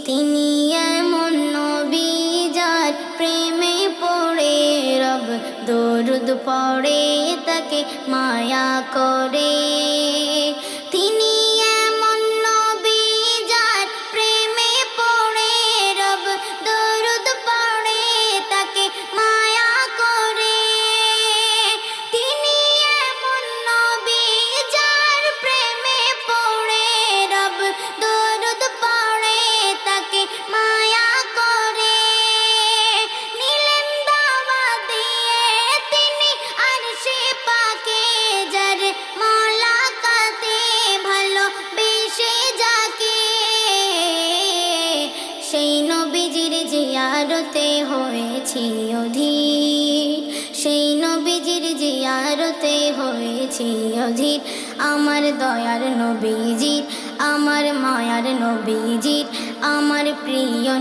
তিনি এমন নবী যার প্রেমে পড়ে রব দরুদ পড়ে তাকে মায়া করে। তিনি এমন নবী যার প্রেমে পড়ে রব দরুদ পড়ে তাকে মায়া করে। তিনি এমন নবী যার প্রেমে পড়ে রব দরুদ পড়ে তাকে মায়া করে। নিলেন দাওয়াত দিয়ে তিনি আরশে পাকে যার মোলাকাতে ভালোবেসে যাকে। সেই নবীজির জিয়ারতে হয়েছি অধীর, সেই নবীজির জিয়ারতে হয়েছি অধীর। আমার দয়ার নবীজির, আমার মায়ার নবীজির, আমার প্রিয়